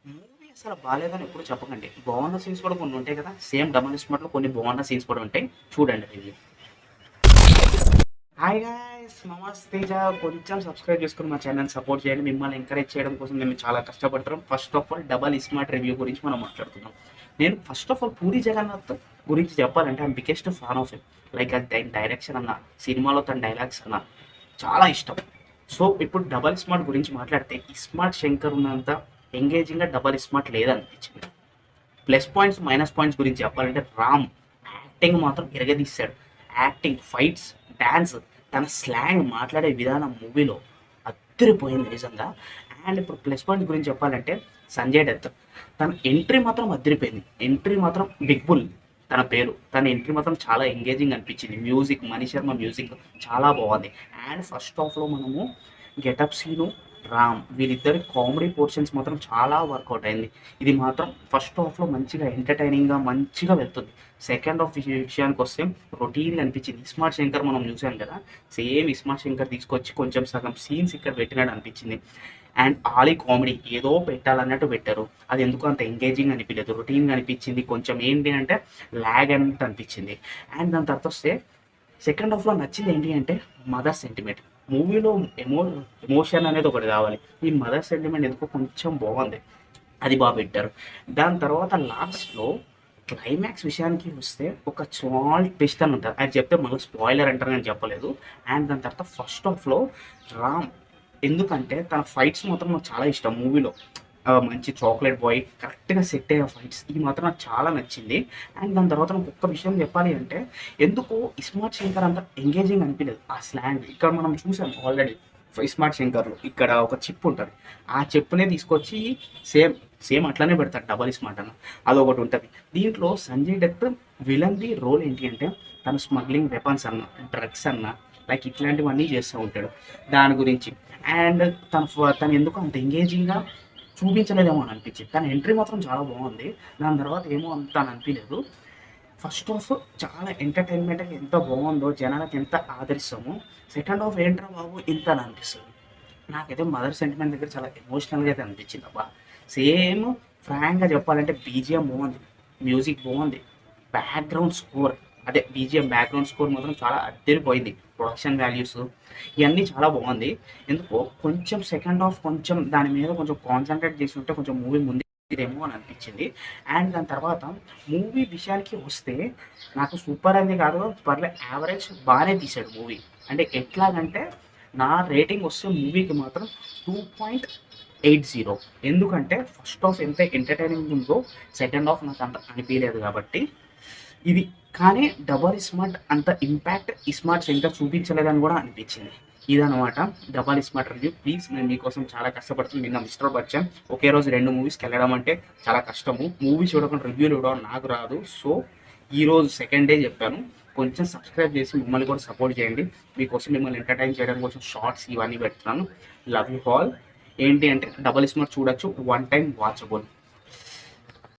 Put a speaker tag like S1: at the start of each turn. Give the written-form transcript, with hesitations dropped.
S1: Movie అసలు బాలేదని ఎప్పుడు చెప్పకండి. బాగున్న సీన్స్ కూడా కొన్ని ఉంటాయి కదా! సేమ్ 'డబల్ స్మార్ట్'లో కొన్ని బాగున్న సీన్స్ కూడా ఉంటాయి. చూడండి రివ్యూ. Hi guys! నమస్తే తేజ. కొంచెం సబ్స్క్రైబ్ చేసుకొని మా ఛానల్ సపోర్ట్ చేయండి. మిమ్మల్ని ఎంకరేజ్ చేయడం కోసం మేము చాలా కష్టపడుతున్నాం. First of all 'double smart' review గురించి మనం మాట్లాడుకుందాం. నేను first of all 'Puri Jagannadh' గురించి చెప్పాలంటే I'm biggest fan of him. Like అది తన డైరెక్షన్ అన్నా, సినిమాలో తన డైలాగ్స్ అన్నా చాలా ఇష్టం. సో ఇప్పుడు 'డబల్ స్మార్ట్' గురించి మాట్లాడితే 'ఇస్మార్ట్ శంకర్' ఉన్నంత ఎంగేజింగ్‌గా 'డబల్ స్మార్ట్' లేదనిపించింది. ప్లస్ పాయింట్స్, మైనస్ పాయింట్స్ గురించి చెప్పాలంటే రామ్ యాక్టింగ్ మాత్రం ఇరగదీశాడు. యాక్టింగ్, ఫైట్స్, డాన్స్, తన స్లాంగ్, మాట్లాడే విధానం మూవీలో అద్దరిపోయింది నిజంగా. అండ్ ఇప్పుడు ప్లస్ పాయింట్ గురించి చెప్పాలంటే సంజయ్ దత్ తన ఎంట్రీ మాత్రం అద్దరిపోయింది. ఎంట్రీ మాత్రం బిగ్ బుల్ తన పేరు. తన ఎంట్రీ మాత్రం చాలా ఎంగేజింగ్ అనిపించింది. మ్యూజిక్, మణి శర్మ మ్యూజిక్ చాలా బాగుంది. అండ్ ఫస్ట్ హాఫ్లో మనము గెటప్ సీను, రామ్ వీళ్ళిద్దరి కామెడీ పోర్షన్స్ మాత్రం చాలా వర్కౌట్ అయింది. ఇది మాత్రం ఫస్ట్ హాఫ్లో మంచిగా ఎంటర్టైనింగ్గా మంచిగా వెళ్తుంది. సెకండ్ హాఫ్ విషయానికి వస్తే రొటీన్గా అనిపించింది. ఇస్మార్ట్ శంకర్ మనం చూసాం కదా, సేమ్ ఇస్మార్ట్ శంకర్ తీసుకొచ్చి కొంచెం సగం సీన్స్ ఇక్కడ పెట్టినట్టు అనిపించింది. అండ్ ఆలీ కామెడీ ఏదో పెట్టాలన్నట్టు పెట్టారు. అది ఎందుకు అంత ఎంగేజింగ్ అనిపించలేదు, రొటీన్గా అనిపించింది. కొంచెం ఏంటి అంటే ల్యాగ్ అన్నట్టు అనిపించింది. అండ్ దాని తర్వాత వస్తే సెకండ్ హాఫ్లో నచ్చింది ఏంటి అంటే మదర్ సెంటిమెంట్. మూవీలో ఎమోషన్ అనేది ఒకటి కావాలి. ఈ మదర్ సెంటిమెంట్ ఎందుకో కొంచెం బాగుంది, అది బాగా పెట్టారు. దాని తర్వాత లాస్ట్లో క్లైమాక్స్ విషయానికి వస్తే ఒక స్మాల్ ట్విస్ట్ అని ఉంటుంది. అది చెప్తే మళ్ళీ స్పాయిలర్ అంటారు, నేను చెప్పలేదు. అండ్ దాని తర్వాత ఫస్ట్ హాఫ్లో రామ్ ఎందుకంటే తన ఫైట్స్ మాత్రం నాకు చాలా ఇష్టం మూవీలో. మంచి చాక్లెట్ బాయ్ కరెక్ట్గా సెట్ అయ్యే ఫైట్స్ ఇది మాత్రం నాకు చాలా నచ్చింది. అండ్ దాని తర్వాత నాకు ఒక్క విషయం చెప్పాలి అంటే ఎందుకో ఇస్మార్ట్ శంకర్ అంత ఎంగేజింగ్ అనిపించలేదు. ఆ స్లాంగ్ ఇక్కడ మనం చూసాం ఆల్రెడీ. ఇస్మార్ట్ శంకర్లో ఇక్కడ ఒక చిప్ ఉంటుంది, ఆ చిప్నే తీసుకొచ్చి సేమ్ సేమ్ అట్లానే పెడతాడు డబల్ స్మార్ట్ అన్న, అదొకటి ఉంటుంది. దీంట్లో సంజయ్ దత్ విలన్ది రోల్ ఏంటి అంటే తను స్మగ్లింగ్ వెపన్స్ అన్న, డ్రగ్స్ అన్న, లైక్ ఇట్లాంటివన్నీ చేస్తూ ఉంటాడు దాని గురించి. అండ్ తను ఎందుకు అంత ఎంగేజింగ్గా చూపించలేదేమో అని అనిపించింది. కానీ ఎంట్రీ మాత్రం చాలా బాగుంది. దాని తర్వాత ఏమో అంత అని అనిపించలేదు. ఫస్ట్ హాఫ్ చాలా ఎంటర్టైన్మెంట్గా ఎంత బాగుందో, జనాలకు ఎంత ఆదరిస్తామో, సెకండ్ హాఫ్ ఏంట్రా బాబు ఇంత అని అనిపిస్తుంది. నాకైతే మదర్ సెంటిమెంట్ దగ్గర చాలా ఎమోషనల్గా అయితే అనిపించింది అబ్బా. సేమ్ ఫ్రాంక్గా చెప్పాలంటే బీజిఎం బాగుంది, మ్యూజిక్ బాగుంది, బ్యాక్గ్రౌండ్ స్కోర్ అదే బీజిఎం బ్యాక్గ్రౌండ్ స్కోర్ మాత్రం చాలా అద్దరిపోయింది. ప్రొడక్షన్ వాల్యూస్ ఇవన్నీ చాలా బాగుంది. ఎందుకో కొంచెం సెకండ్ హాఫ్ కొంచెం దాని మీద కొంచెం కాన్సన్ట్రేట్ చేసి ఉంటే కొంచెం మూవీ ముందేమో అని అనిపించింది. అండ్ దాని తర్వాత మూవీ విషయానికి వస్తే నాకు సూపర్ అనేది కాదు, పర్లే యావరేజ్ బాగానే తీశాడు మూవీ. అంటే ఎట్లాగంటే నా రేటింగ్ వస్తే మూవీకి మాత్రం 2.80. ఎందుకంటే ఫస్ట్ హాఫ్ ఎంత ఎంటర్టైనింగ్ ఉందో సెకండ్ హాఫ్ నాకు అంత అనిపించలేదు కాబట్టి ఇది. కానీ డబల్ స్మార్ట్ అంత ఇంపాక్ట్ ఇస్మార్ట్ శంకర్ చూపించలేదని కూడా అనిపించింది. ఇదనమాట డబల్ స్మార్ట్ రివ్యూ. ప్లీజ్ నేను మీకోసం చాలా కష్టపడుతుంది. నిన్న మిస్టర్ బచ్చన్ ఒకే రోజు 2 మూవీస్కి వెళ్ళడం అంటే చాలా కష్టము. మూవీ చూడకుండా రివ్యూలు ఇవ్వడం నాకు రాదు. సో ఈరోజు సెకండ్ డే చెప్పాను. కొంచెం సబ్స్క్రైబ్ చేసి మిమ్మల్ని కూడా సపోర్ట్ చేయండి. మీకోసం మిమ్మల్ని ఎంటర్టైన్ చేయడం కోసం షార్ట్స్ ఇవన్నీ పెడుతున్నాను. Love you all. ఏంటి అంటే డబల్ స్మార్ట్ చూడొచ్చు, 1 టైం వాచబుల్.